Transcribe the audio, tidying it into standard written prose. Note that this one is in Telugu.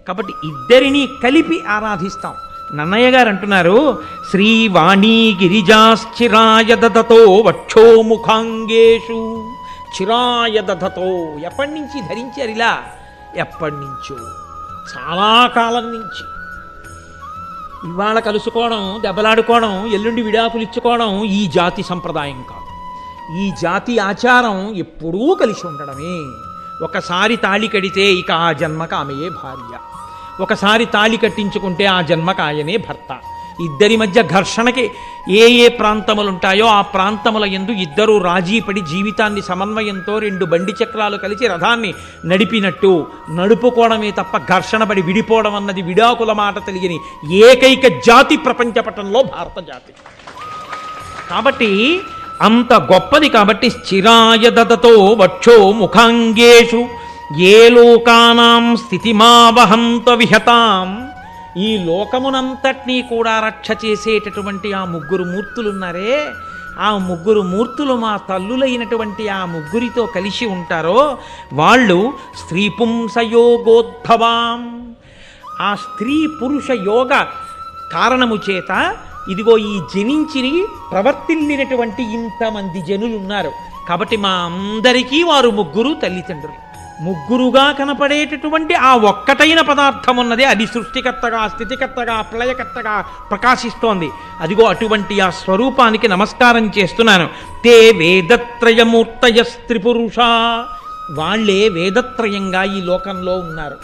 కాబట్టి ఇద్దరినీ కలిపి ఆరాధిస్తాం. నన్నయ్య గారు అంటున్నారు, శ్రీవాణీ గిరిజాశ్చిరాయ దదతో వక్షోముఖాంగేషు. చిరాయ దదతో, ఎప్పటి నుంచి ధరించారు ఇలా? ఎప్పటి నుంచో, చాలా కాలం నుంచి. ఇవాళ కలుసుకోవడం, దెబ్బలాడుకోవడం, ఎల్లుండి విడాకులు ఇచ్చుకోవడం ఈ జాతి సంప్రదాయం కాదు. ఈ జాతి ఆచారం ఎప్పుడూ కలిసి ఉండడమే. ఒకసారి తాళి కడితే ఇక ఆ జన్మకు ఆమెయే భార్య, ఒకసారి తాళి కట్టించుకుంటే ఆ జన్మకు ఆయనే భర్త. ఇద్దరి మధ్య ఘర్షణకి ఏ ఏ ప్రాంతములు ఉంటాయో ఆ ప్రాంతముల యందు ఇద్దరూ రాజీపడి జీవితాన్ని సమన్వయంతో రెండు బండి చక్రాలు కలిసి రథాన్ని నడిపినట్టు నడుపుకోవడమే తప్ప ఘర్షణ పడి విడిపోవడం అన్నది విడాకుల మాట తెలియని ఏకైక జాతి ప్రపంచపటంలో భారత జాతి. కాబట్టి అంత గొప్పది. కాబట్టి స్థిరాయ దదతో వక్షో ముఖాంగేషు ఏ లోకానాం స్థితిమావహంత విహతాం. ఈ లోకమునంతటినీ కూడా రక్ష చేసేటటువంటి ఆ ముగ్గురు మూర్తులున్నారే, ఆ ముగ్గురు మూర్తులు మా తల్లులైనటువంటి ఆ ముగ్గురితో కలిసి ఉంటారో వాళ్ళు స్త్రీ పుంసయోగోద్భవాం. ఆ స్త్రీ పురుష యోగ కారణము చేత ఇదిగో ఈ జనించి ప్రవర్తిల్లినటువంటి ఇంతమంది జనులున్నారు. కాబట్టి మా అందరికీ వారు ముగ్గురు తల్లిదండ్రులు. ముగ్గురుగా కనపడేటటువంటి ఆ ఒక్కటైన పదార్థం ఉన్నది, అది సృష్టికర్తగా, స్థితికర్తగా, ప్రళయకర్తగా ప్రకాశిస్తోంది. అదిగో అటువంటి ఆ స్వరూపానికి నమస్కారం చేస్తున్నాను. తే వేదత్రయమూర్తయ స్త్రీ పురుష, వాళ్ళే వేదత్రయంగా ఈ లోకంలో ఉన్నారు.